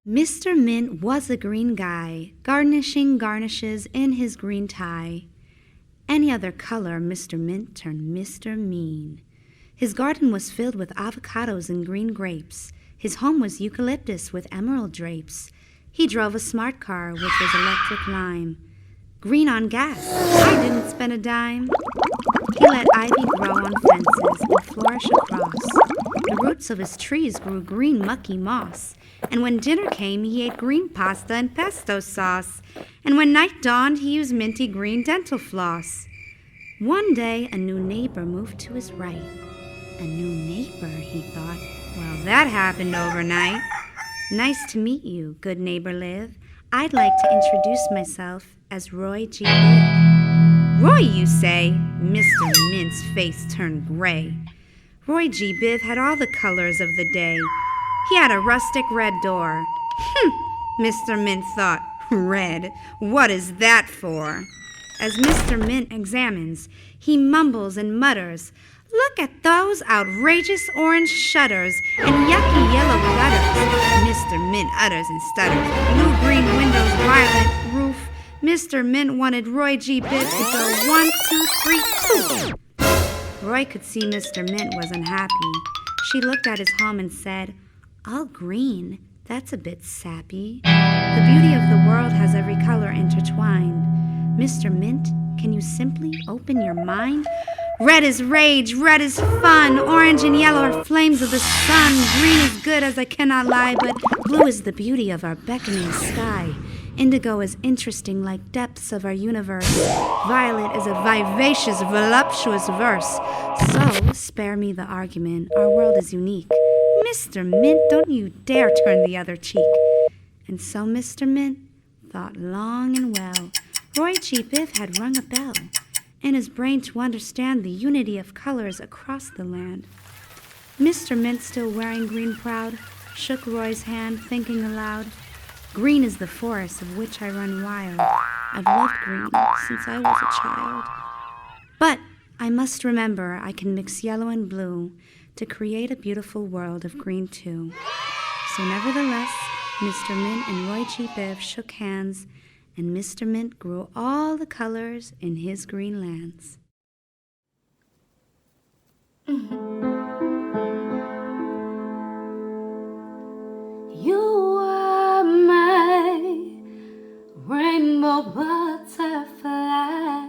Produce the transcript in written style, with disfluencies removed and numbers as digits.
Mr. Mint was a green guy, garnishing garnishes in his green tie. Any other color, Mr. Mint turned Mr. Mean. His garden was filled with avocados and green grapes. His home was eucalyptus with emerald drapes. He drove a smart car, which was electric lime. Green on gas, I didn't spend a dime. He let ivy grow on fences and flourish across. The roots of his trees grew green mucky moss. And when dinner came, he ate green pasta and pesto sauce. And when night dawned, he used minty green dental floss. One day, a new neighbor moved to his right. A new neighbor, he thought. Well, that happened overnight. Nice to meet you, good neighbor Liv. I'd like to introduce myself as Roy G. Biv. Roy, you say? Mr. Mint's face turned gray. Roy G. Biv had all the colors of the day. He had a rustic red door. Mr. Mint thought, red? What is that for? As Mr. Mint examines, he mumbles and mutters, look at those outrageous orange shutters and yucky yellow gutters. Mr. Mint utters and stutters. Blue-green windows, violet roof. Mr. Mint wanted Roy G. Biv to go 1, 2, 3, poof. Roy could see Mr. Mint was unhappy. She looked at his home and said, all green, that's a bit sappy. The beauty of the world has every color intertwined. Mr. Mint, can you simply open your mind? Red is rage, red is fun, orange and yellow are flames of the sun. Green is good as I cannot lie, but blue is the beauty of our beckoning sky. Indigo is interesting like depths of our universe. Violet is a vivacious, voluptuous verse. So, spare me the argument, our world is unique. Mr. Mint, don't you dare turn the other cheek. And so Mr. Mint thought long and well. Roy G. Biv had rung a bell in his brain to understand the unity of colors across the land. Mr. Mint, still wearing green proud, shook Roy's hand, thinking aloud, green is the forest of which I run wild. I've loved green since I was a child. But I must remember I can mix yellow and blue to create a beautiful world of green too. So nevertheless, Mr. Mint and Roy G. Biv shook hands, and Mr. Mint grew all the colors in his green lands.